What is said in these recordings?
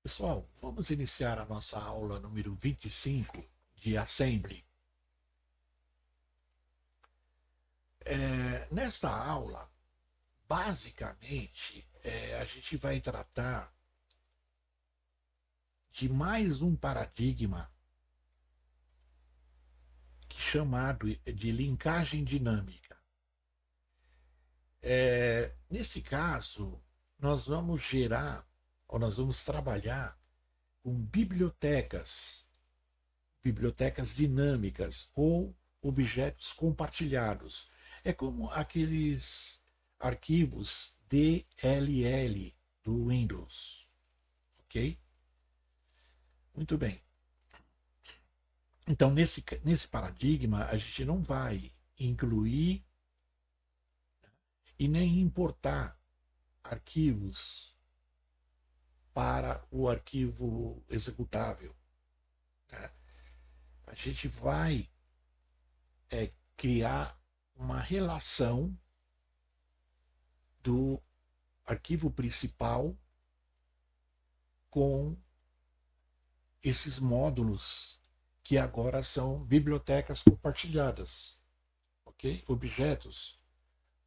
Pessoal, vamos iniciar a nossa aula número 25 de Assembly. Nesta aula, basicamente, a gente vai tratar de mais um paradigma chamado de linkagem dinâmica. Nesse caso, nós vamos gerar, ou nós vamos trabalhar com bibliotecas dinâmicas ou objetos compartilhados. É como aqueles arquivos DLL do Windows, ok? Muito bem. Então, nesse paradigma, a gente não vai incluir e nem importar arquivos para o arquivo executável. Tá? A gente vai criar uma relação do arquivo principal com esses módulos que agora são bibliotecas compartilhadas, ok? Objetos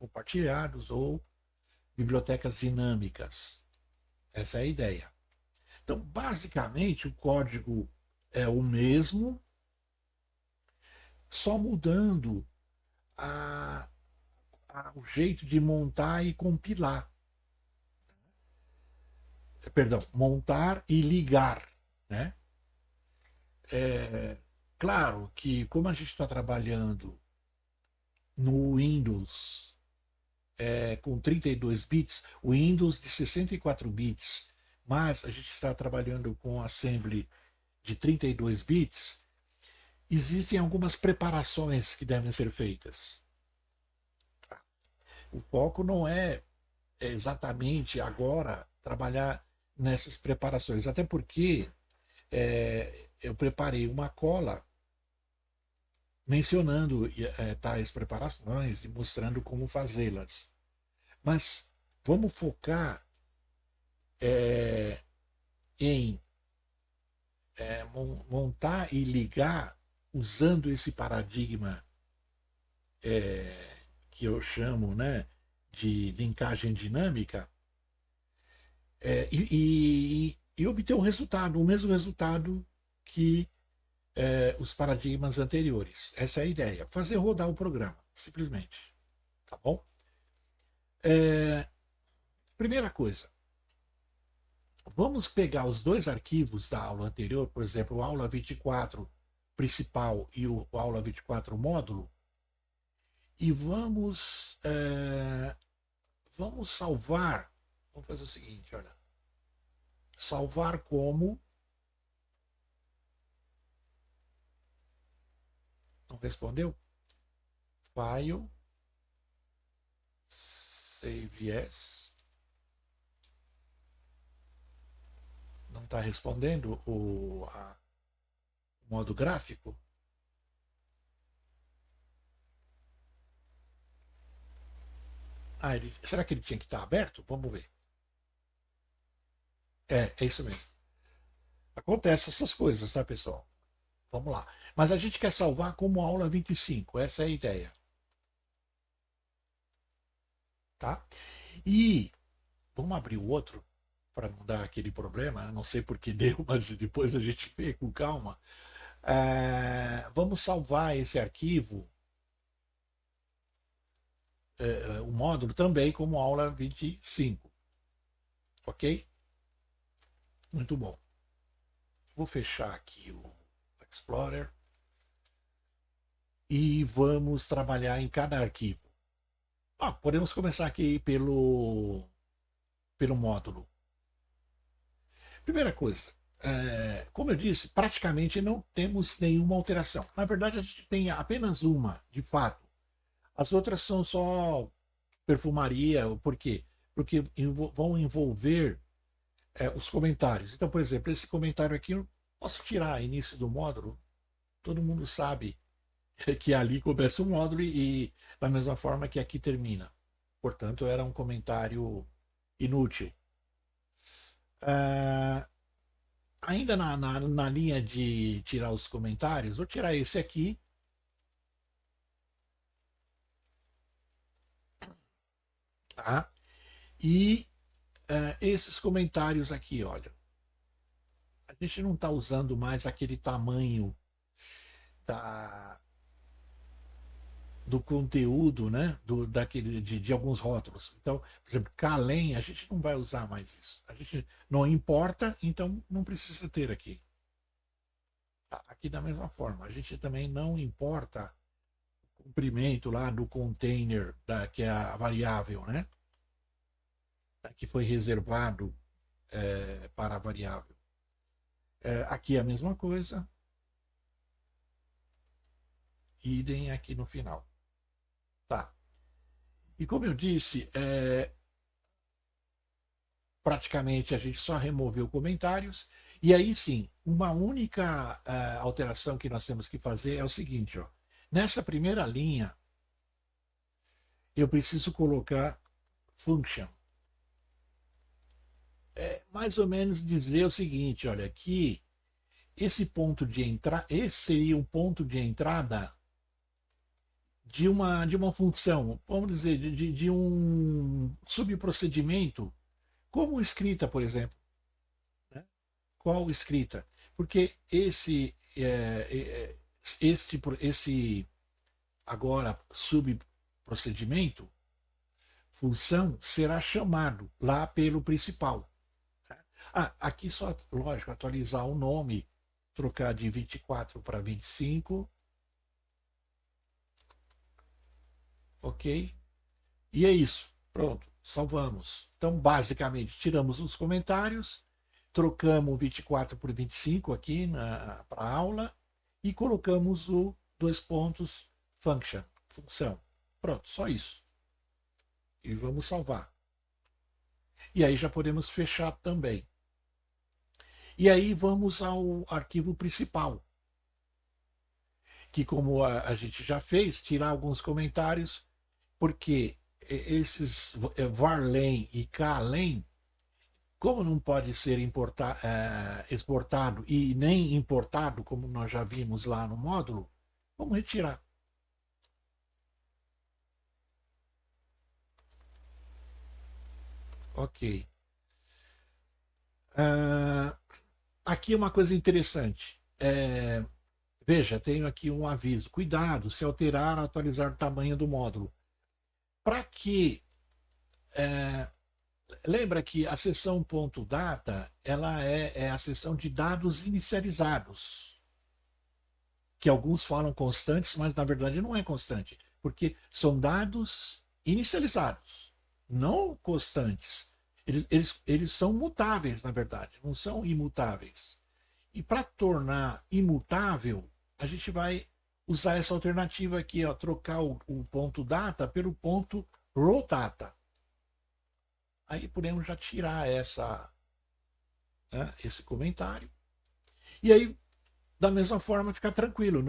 compartilhados ou bibliotecas dinâmicas. Essa é a ideia. Então, basicamente, o código é o mesmo, só mudando o jeito de montar e compilar. Perdão, montar e ligar, né? Claro que, como a gente está trabalhando no Windows com 32 bits, o Windows de 64 bits, mas a gente está trabalhando com Assembly de 32 bits, existem algumas preparações que devem ser feitas. O foco não é exatamente agora trabalhar nessas preparações, até porque eu preparei uma cola mencionando tais preparações e mostrando como fazê-las. Mas vamos focar em montar e ligar usando esse paradigma que eu chamo, né, de linkagem dinâmica e obter um resultado, o mesmo resultado que os paradigmas anteriores. Essa é a ideia. Fazer rodar o programa, simplesmente. Tá bom? Primeira coisa, vamos pegar os dois arquivos da aula anterior, por exemplo, o aula 24 principal e o aula 24 módulo, e vamos salvar. Vamos fazer o seguinte, olha. Salvar como. Não respondeu? File. Save as. Não está respondendo o modo gráfico? Será que ele tinha que estar aberto? Vamos ver. É isso mesmo. Acontece essas coisas, tá, pessoal? Vamos lá. Mas a gente quer salvar como aula 25. Essa é a ideia. Tá? E vamos abrir o outro para não dar aquele problema. Não sei por que deu, mas depois a gente vê com calma. Vamos salvar esse arquivo, o módulo, também como aula 25. Ok? Muito bom. Vou fechar aqui o Explorer e vamos trabalhar em cada arquivo. Podemos começar aqui pelo módulo. Primeira coisa, como eu disse, praticamente não temos nenhuma alteração. Na verdade, a gente tem apenas uma, de fato. As outras são só perfumaria. Por quê? Porque vão envolver os comentários. Então, por exemplo, esse comentário aqui eu posso tirar início do módulo. Todo mundo sabe que ali começa o módulo e da mesma forma que aqui termina. Portanto, era um comentário inútil. ainda na linha de tirar os comentários, vou tirar esse aqui, tá? E esses comentários aqui, olha, a gente não está usando mais aquele tamanho da, do conteúdo, né? De alguns rótulos. Então, por exemplo, Calem, a gente não vai usar mais isso. A gente não importa, então não precisa ter aqui. Aqui da mesma forma, a gente também não importa o comprimento lá do container, que é a variável, né? Que foi reservado para a variável. Aqui é a mesma coisa, idem aqui no final. Tá. E como eu disse, praticamente a gente só removeu comentários. E aí sim, uma única alteração que nós temos que fazer é o seguinte: ó, nessa primeira linha, eu preciso colocar function. Mais ou menos dizer o seguinte: olha, aqui esse ponto de entrada, esse seria um ponto de entrada de uma função, vamos dizer, de um subprocedimento, como escrita, por exemplo. Né? Qual escrita? Porque esse agora subprocedimento, função, será chamado lá pelo principal. Aqui só, lógico, atualizar o nome, trocar de 24 para 25, ok? E é isso. Pronto, salvamos. Então, basicamente, tiramos os comentários, trocamos o 24 por 25 aqui para a aula e colocamos o dois pontos function, função. Pronto, só isso. E vamos salvar. E aí já podemos fechar também. E aí vamos ao arquivo principal, que como a gente já fez, tirar alguns comentários, porque esses varlen e klen, como não pode ser exportado e nem importado, como nós já vimos lá no módulo, vamos retirar. Ok. Aqui uma coisa interessante. Veja, tenho aqui um aviso. Cuidado se alterar ou atualizar o tamanho do módulo. Para que lembra que a seção .data ela é a seção de dados inicializados, que alguns falam constantes, mas na verdade não é constante, porque são dados inicializados, não constantes. Eles são mutáveis, na verdade, não são imutáveis. E para tornar imutável, a gente vai usar essa alternativa aqui, ó, trocar o ponto data pelo ponto raw data. Aí podemos já tirar esse comentário. E aí, da mesma forma, ficar tranquilo.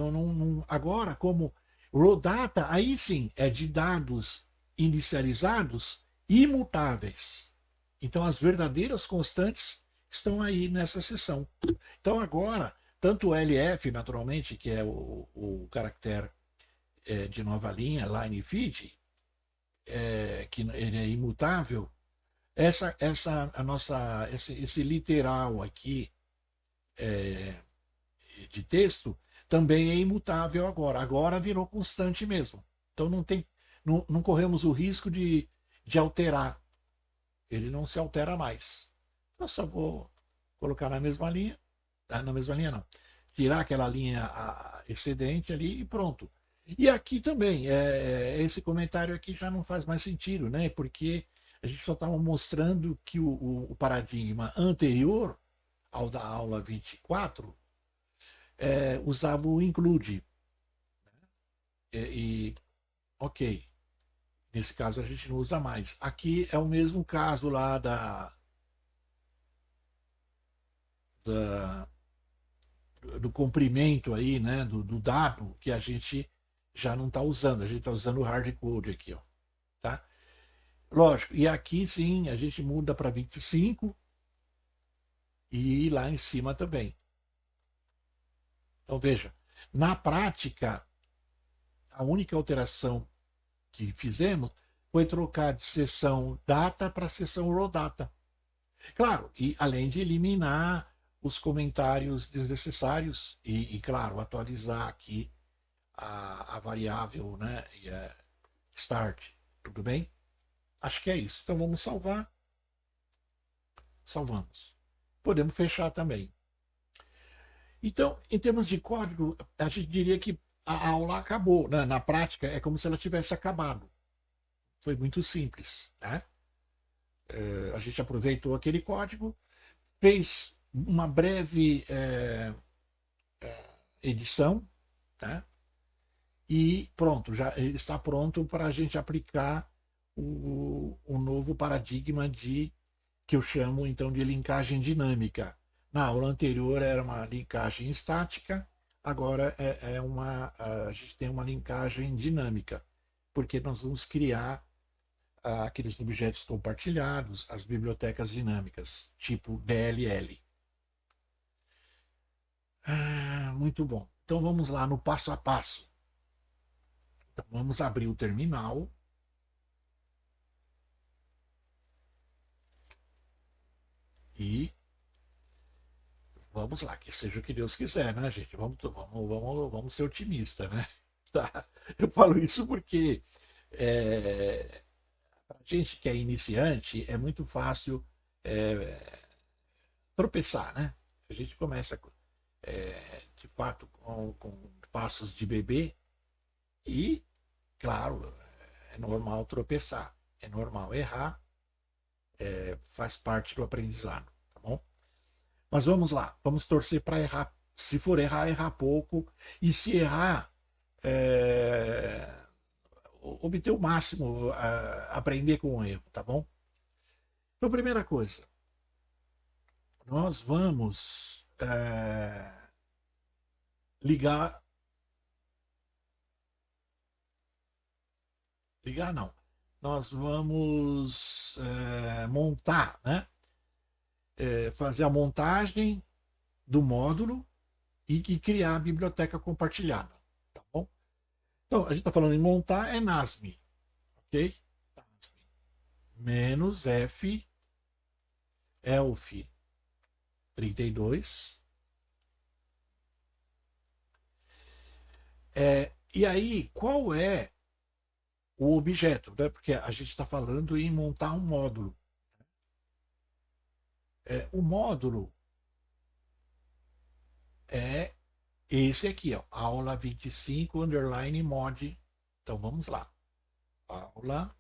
Agora, como raw data, aí sim é de dados inicializados imutáveis. Então, as verdadeiras constantes estão aí nessa seção. Então, agora, tanto o LF, naturalmente, que é o caractere de nova linha, line feed, que ele é imutável, esse literal aqui de texto também é imutável agora. Agora virou constante mesmo. Então não corremos o risco de alterar. Ele não se altera mais. Eu só vou colocar na mesma linha. Na mesma linha não. Tirar aquela linha excedente ali e pronto. E aqui também, esse comentário aqui já não faz mais sentido, né? Porque a gente só estava mostrando que o paradigma anterior ao da aula 24 usava o include. Ok, nesse caso a gente não usa mais. Aqui é o mesmo caso lá da do comprimento aí, né, do dado que a gente já não está usando. A gente está usando o hardcode aqui, ó, tá? Lógico, e aqui sim a gente muda para 25 e lá em cima também. Então veja, na prática, a única alteração que fizemos foi trocar de seção data para seção raw data. Claro, e além de eliminar os comentários desnecessários e claro, atualizar aqui a variável, né, start. Tudo bem? Acho que é isso. Então vamos salvar. Salvamos. Podemos fechar também. Então, em termos de código, a gente diria que a aula acabou. Né? Na prática, é como se ela tivesse acabado. Foi muito simples. Né? A gente aproveitou aquele código, fez uma breve edição, né? E pronto, já está pronto para a gente aplicar o novo paradigma de que eu chamo então de linkagem dinâmica. Na aula anterior era uma linkagem estática, agora a gente tem uma linkagem dinâmica, porque nós vamos criar aqueles objetos compartilhados, as bibliotecas dinâmicas, tipo DLL. Muito bom. Então vamos lá no passo a passo. Então vamos abrir o terminal. E vamos lá, que seja o que Deus quiser, né, gente? Vamos ser otimistas, né? Tá? Eu falo isso porque para gente que é iniciante é muito fácil tropeçar, né? A gente começa de fato com passos de bebê e, claro, é normal tropeçar, é normal errar, faz parte do aprendizado, tá bom? Mas vamos lá, vamos torcer para errar. Se for errar, errar pouco. E se errar, é, obter o máximo, aprender com o erro, tá bom? Então, primeira coisa, nós vamos ligar. Ligar não. Nós vamos montar, né? Fazer a montagem do módulo e criar a biblioteca compartilhada. Tá bom? Então, a gente está falando em montar, é NASM, ok? NASM menos F ELF 32. E aí, qual é o objeto? Né? Porque a gente está falando em montar um módulo. O módulo é esse aqui, ó, aula 25, underline mod. Então vamos lá. Aula.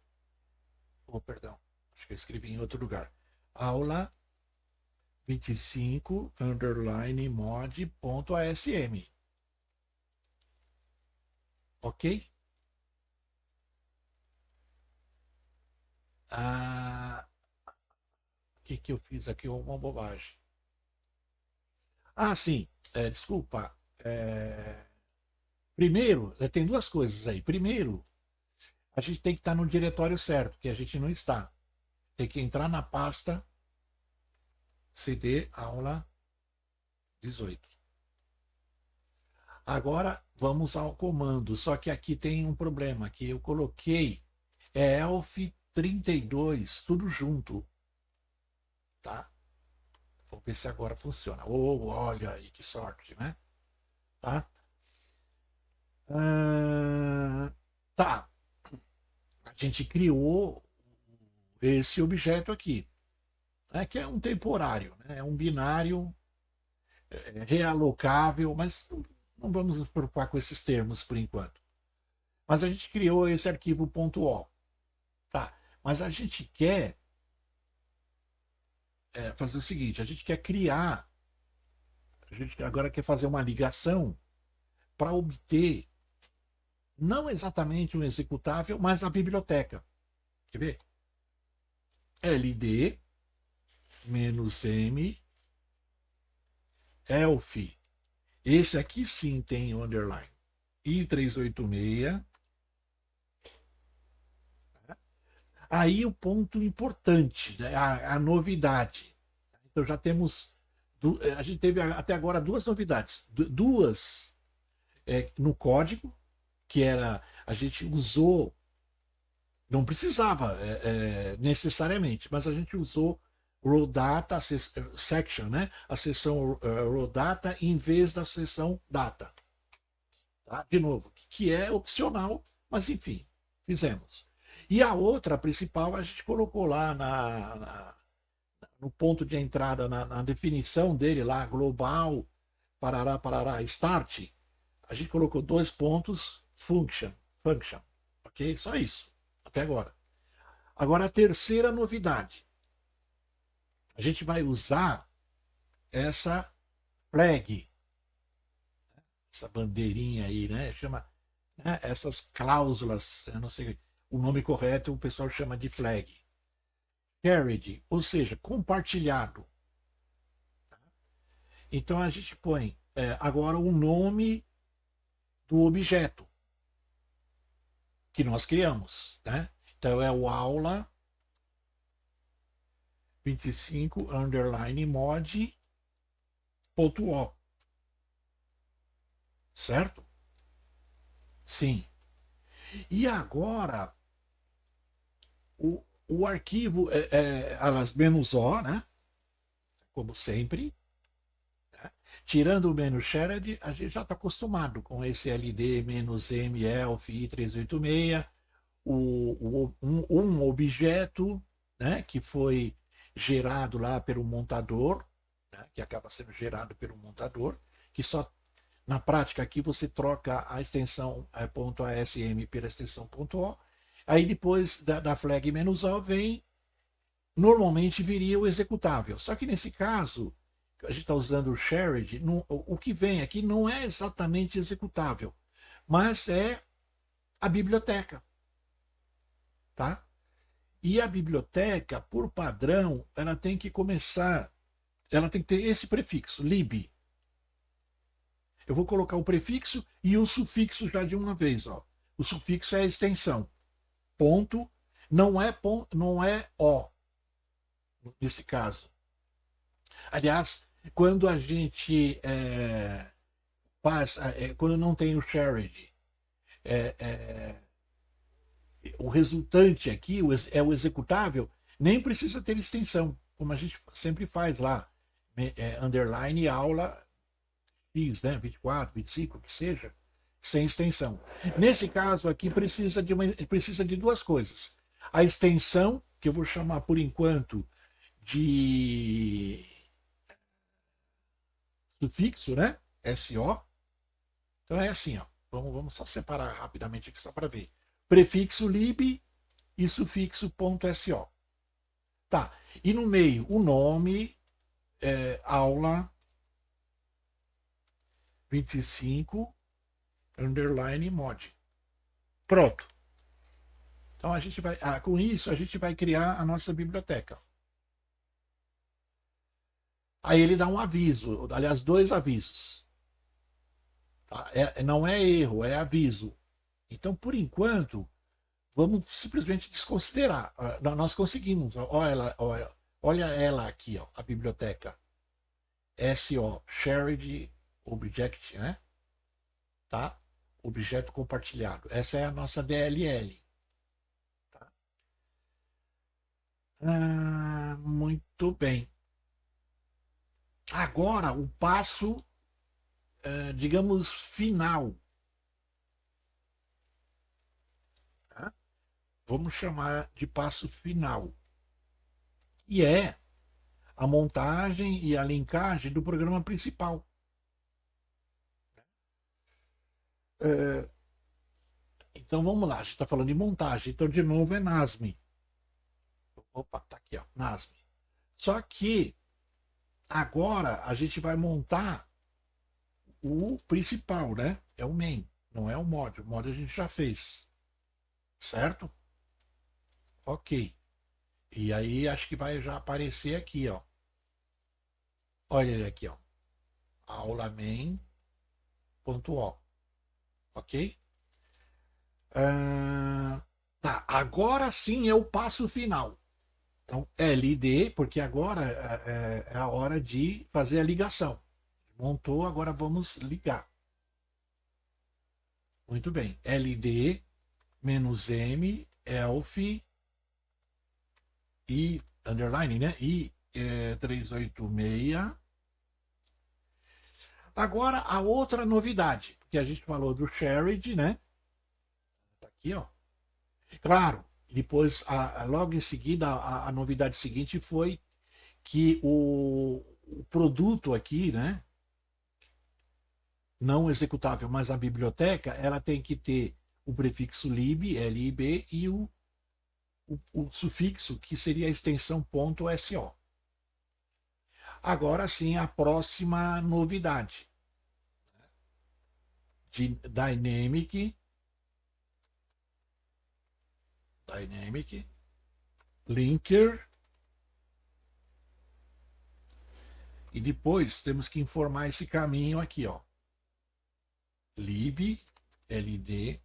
Oh, perdão. Acho que eu escrevi em outro lugar. Aula 25, underline mod.asm. Ok? O que eu fiz aqui? Uma bobagem. Sim. Desculpa. Primeiro, tem duas coisas aí. Primeiro, a gente tem que estar no diretório certo, que a gente não está. Tem que entrar na pasta CD aula 18. Agora vamos ao comando, só que aqui tem um problema, que eu coloquei ELF 32, tudo junto. Tá? Vamos ver se agora funciona. Olha aí que sorte, né? Tá? Tá. A gente criou esse objeto aqui, né, que é um temporário, né, é um binário realocável, mas não vamos nos preocupar com esses termos por enquanto. Mas a gente criou esse arquivo .o. Tá. Mas a gente quer fazer o seguinte, a gente quer criar, a gente agora quer fazer uma ligação para obter não exatamente um executável, mas a biblioteca. Quer ver? LD "-m ELF". Esse aqui sim tem underline. I386. Aí o ponto importante, né? a novidade. Então já temos A gente teve até agora duas novidades. Duas no código, que era, a gente usou, não precisava necessariamente, mas a gente usou raw data section, né? A seção raw data em vez da seção data. Tá? De novo, que é opcional, mas enfim, fizemos. E a outra, a principal, a gente colocou lá no ponto de entrada, na definição dele lá, global, parará, parará, start, a gente colocou dois pontos, function, ok? Só isso, até agora. Agora, a terceira novidade. A gente vai usar essa flag, essa bandeirinha aí, né? Chama, né? Essas cláusulas, eu não sei o nome correto, o pessoal chama de flag. Shared, ou seja, compartilhado. Então a gente põe agora o nome do objeto que nós criamos, né? Então é o aula 25 underline mod.o, certo? Sim. E agora o arquivo elas menos O, né? Como sempre. Né? Tirando o menos shared, a gente já está acostumado com esse LD menos M elf i386, um objeto, né, que foi gerado lá pelo montador, né, que acaba sendo gerado pelo montador, que só na prática aqui você troca a extensão .asm pela extensão .o, aí depois da flag "-o" vem, normalmente viria o executável. Só que nesse caso, a gente está usando o shared, o que vem aqui não é exatamente executável, mas é a biblioteca. Tá? E a biblioteca, por padrão, ela tem que começar, ela tem que ter esse prefixo, lib. Eu vou colocar o prefixo e o sufixo já de uma vez. Ó. O sufixo é a extensão. Ponto, não é O, nesse caso. Aliás, quando a gente faz, quando não tem o shared, o resultante aqui é o executável, nem precisa ter extensão, como a gente sempre faz lá, underline aula X, né, 24, 25, que seja, sem extensão. Nesse caso aqui precisa de duas coisas. A extensão, que eu vou chamar por enquanto de sufixo, né, SO. Então é assim, ó. Vamos só separar rapidamente aqui só para ver. Prefixo lib e sufixo .so. Tá. E no meio, o nome, aula 25 underline mod. Pronto. Então a gente vai, com isso a gente vai criar a nossa biblioteca. Aí ele dá um aviso, aliás, dois avisos. Tá? Não é erro, é aviso. Então, por enquanto, vamos simplesmente desconsiderar. Nós conseguimos. Olha ela aqui, ó, a biblioteca. SO, Shared Object, né? Tá? Objeto compartilhado. Essa é a nossa DLL. Tá? Muito bem. Agora, o passo, digamos, final. Tá? Vamos chamar de passo final. E é a montagem e a linkagem do programa principal. Então vamos lá, a gente está falando de montagem. Então, de novo, é NASM. Opa, tá aqui, ó, NASM. Só que agora a gente vai montar o principal, né? É o main, não é o mod. O mod a gente já fez. Certo? Ok. E aí acho que vai já aparecer aqui, ó. Olha ele aqui, ó. Aula main.o. Ok? Tá, agora sim é o passo final. Então, LD, porque agora é a hora de fazer a ligação. Montou, agora vamos ligar. Muito bem. LD menos M, ELF e underline, né? E 386. Agora a outra novidade, porque a gente falou do Sherrod, né? Tá aqui, ó. Claro, depois, logo em seguida, a novidade seguinte foi que o produto aqui, né? Não executável, mas a biblioteca, ela tem que ter o prefixo lib, lib, e o sufixo, que seria a extensão .so. Agora sim, a próxima novidade de Dynamic Linker, e depois temos que informar esse caminho aqui, ó. Lib, ld,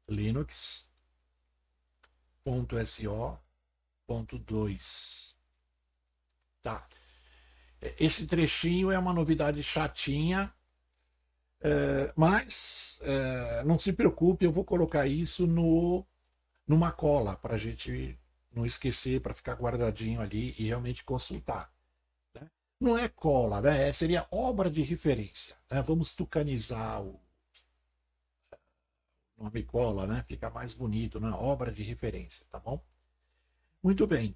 linux.so.2. Tá. Esse trechinho é uma novidade chatinha, mas não se preocupe, eu vou colocar isso numa cola para a gente não esquecer, para ficar guardadinho ali e realmente consultar. Né? Não é cola, né? Seria obra de referência. Né? Vamos tucanizar o nome cola, né? Fica mais bonito, né? Obra de referência, tá bom? Muito bem.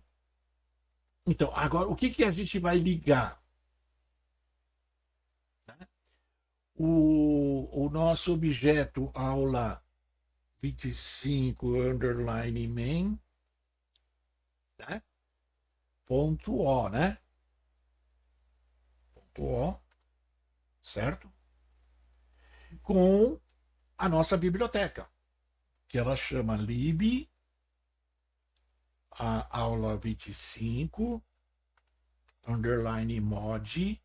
Então, agora, o que a gente vai ligar? Né? O nosso objeto aula 25 underline main, né? Ponto O, né? Ponto O, certo? Com a nossa biblioteca, que ela chama lib, a aula 25 underline mod,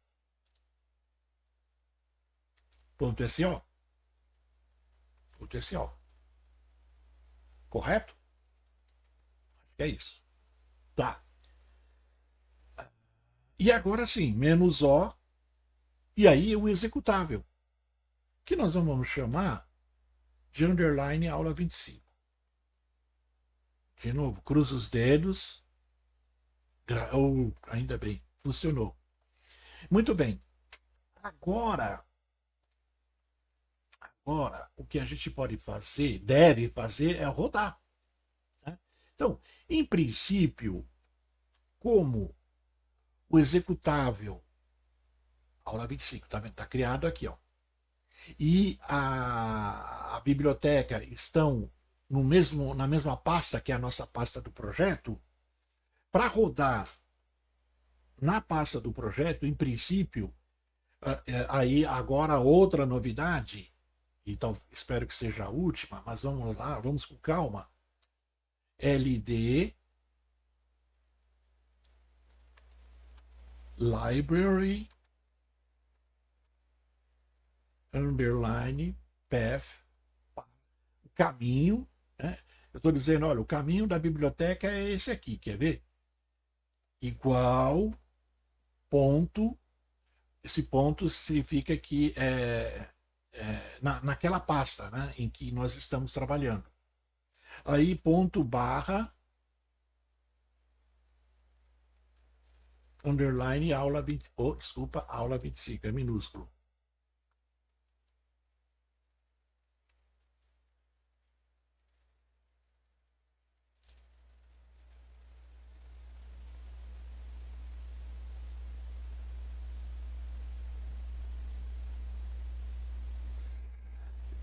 ponto .so. Ponto .so. Correto? Acho que é isso. Tá. E agora sim, menos O, e aí o executável, que nós vamos chamar de underline aula 25. De novo, cruza os dedos. Ainda bem, funcionou. Muito bem. Agora, o que a gente pode fazer, deve fazer, é rodar. Né? Então, em princípio, como o executável, aula 25, tá vendo? Está criado aqui, ó. E a biblioteca estão na mesma pasta que é a nossa pasta do projeto, para rodar na pasta do projeto, em princípio, aí agora outra novidade, então espero que seja a última, mas vamos lá, vamos com calma. LD library underline path, o caminho, né? Eu estou dizendo, olha, o caminho da biblioteca é esse aqui, quer ver? Igual ponto, esse ponto significa que naquela pasta, né, em que nós estamos trabalhando. Aí ponto barra underline aula 20, desculpa, aula 25, é minúsculo.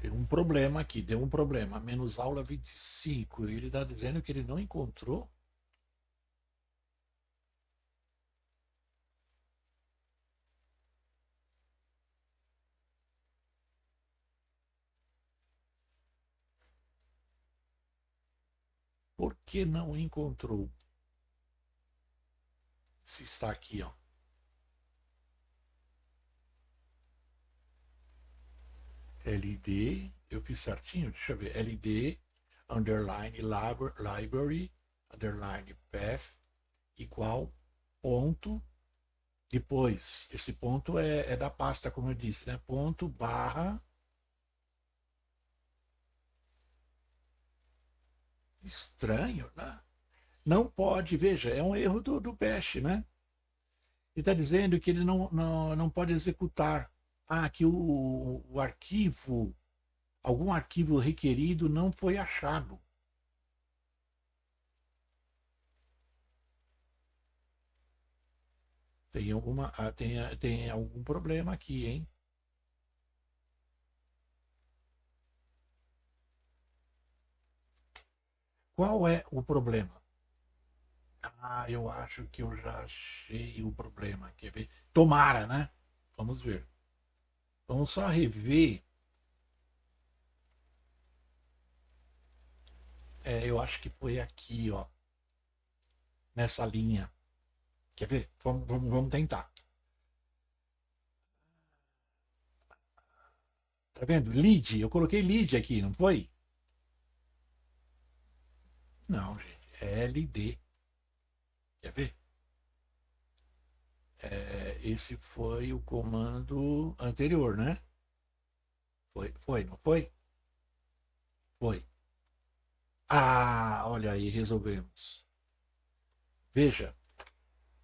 Deu um problema aqui, deu um problema. Menos aula 25. Ele está dizendo que ele não encontrou. Por que não encontrou? Se está aqui, ó. LD, eu fiz certinho, deixa eu ver. LD, underline, library, underline path igual ponto. Depois, esse ponto é da pasta, como eu disse, né? Ponto barra. Estranho, né? Não pode, veja, é um erro do Bash, né? Ele está dizendo que ele não pode executar. Ah, que o arquivo, algum arquivo requerido não foi achado. Tem algum problema aqui, hein? Qual é o problema? Ah, eu acho que eu já achei o problema. Quer ver? Tomara, né? Vamos ver. Vamos só rever. Eu acho que foi aqui, ó, nessa linha. Quer ver? Vamos tentar. Tá vendo? Lead. Eu coloquei lead aqui, não foi? Não, gente. É LD. Quer ver? Esse foi o comando anterior, né? Não foi? Foi. Ah, olha aí, resolvemos. Veja,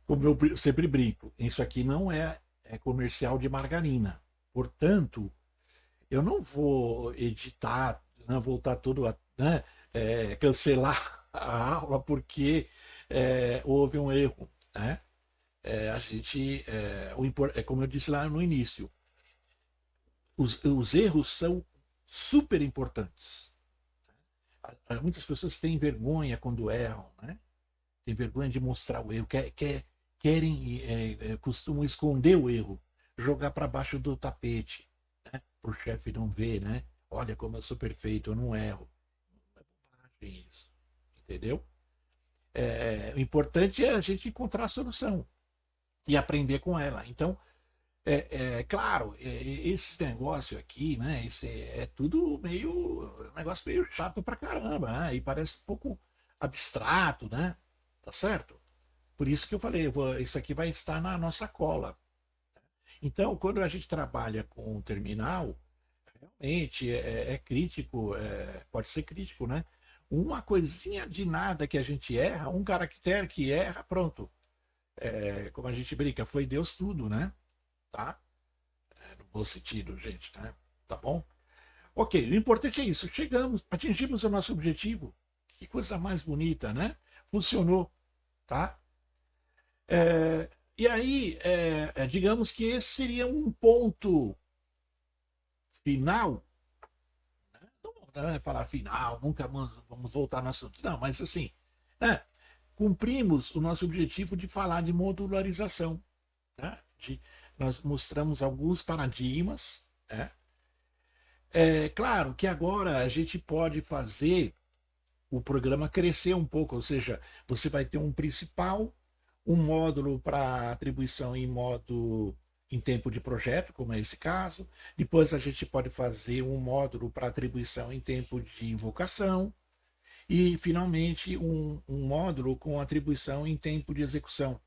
como eu sempre brinco, isso aqui não é comercial de margarina. Portanto, eu não vou editar, não voltar tudo a, né, cancelar a aula porque houve um erro, né? A gente, como eu disse lá no início, os erros são super importantes. Muitas pessoas têm vergonha quando erram, né? Tem vergonha de mostrar o erro, querem, costumam esconder o erro, jogar para baixo do tapete, né? Para o chefe não ver, né? Olha como eu sou perfeito, eu não erro. É bobagem isso, entendeu? O importante é a gente encontrar a solução e aprender com ela. Então, claro, esse negócio aqui, né? Esse tudo meio, um negócio meio chato pra caramba, né? E parece um pouco abstrato, né? Tá certo? Por isso que eu falei, isso aqui vai estar na nossa cola. Então, quando a gente trabalha com o terminal, realmente é crítico, pode ser crítico, né? Uma coisinha de nada que a gente erra, um caractere que erra, pronto. Como a gente brinca, foi Deus tudo, né? Tá? No bom sentido, gente, né? Tá bom? Ok, o importante é isso. Chegamos, atingimos o nosso objetivo. Que coisa mais bonita, né? Funcionou, tá? E aí, digamos que esse seria um ponto final. Não vamos falar final, nunca vamos voltar no assunto. Não, mas assim, né? Cumprimos o nosso objetivo de falar de modularização. Né? Nós mostramos alguns paradigmas, né? Claro que agora a gente pode fazer o programa crescer um pouco, ou seja, você vai ter um principal, um módulo para atribuição em modo em tempo de projeto, como é esse caso. Depois a gente pode fazer um módulo para atribuição em tempo de invocação. E, finalmente, um módulo com atribuição em tempo de execução.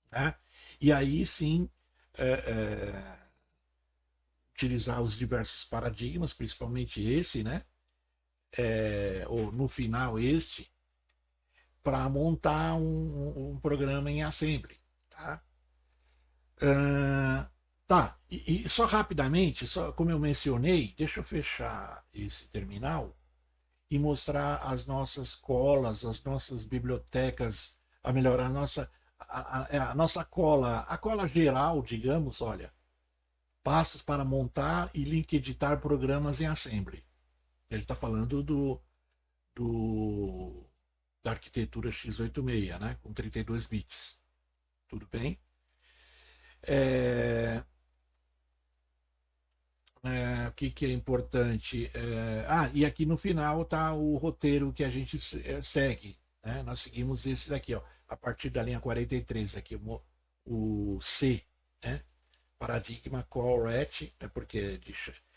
Tá? E aí sim, é, é, utilizar os diversos paradigmas, principalmente esse, né? Ou no final este, para montar um programa em assembly. Tá? Tá, e só rapidamente, só como eu mencionei, deixa eu fechar esse terminal e mostrar as nossas colas, as nossas bibliotecas, a melhorar a nossa cola, a cola geral, digamos, olha, passos para montar e link editar programas em assembly. Ele está falando do, da arquitetura x86, né, com 32 bits. Tudo bem? É, o que é importante? E aqui no final está o roteiro que a gente segue. Né? Nós seguimos esse daqui, ó, a partir da linha 43, aqui, o C, né? Paradigma call at, né? Porque é de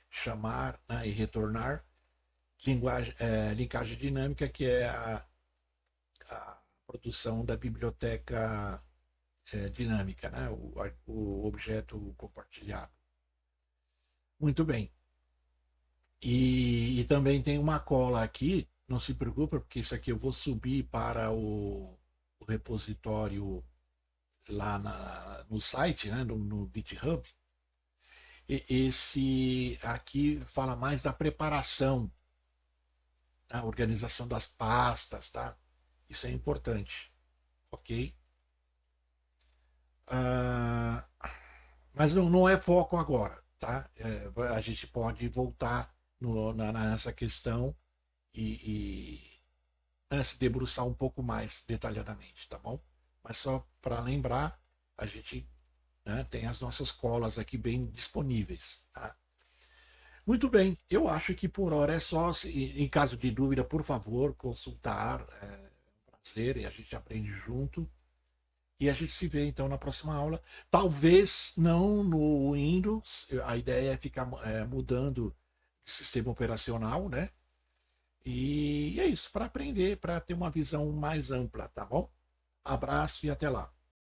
chamar, né? E retornar. Linkagem dinâmica, que é produção da biblioteca dinâmica, né? O objeto compartilhado. Muito bem. E também tem uma cola aqui, não se preocupe, porque isso aqui eu vou subir para o repositório lá no site, né, no GitHub. Esse aqui fala mais da preparação, a organização das pastas, tá? Isso é importante, ok? Ah, mas não é foco agora, tá? A gente pode voltar nessa questão e né, se debruçar um pouco mais detalhadamente, tá bom? Mas só para lembrar, a gente né, tem as nossas colas aqui bem disponíveis, tá? Muito bem, eu acho que por hora é só. Em caso de dúvida, por favor, consultar. Um prazer e a gente aprende junto. E a gente se vê então na próxima aula. Talvez não no Windows, a ideia é ficar mudando de sistema operacional, né? E é isso, para aprender, para ter uma visão mais ampla, tá bom? Abraço e até lá.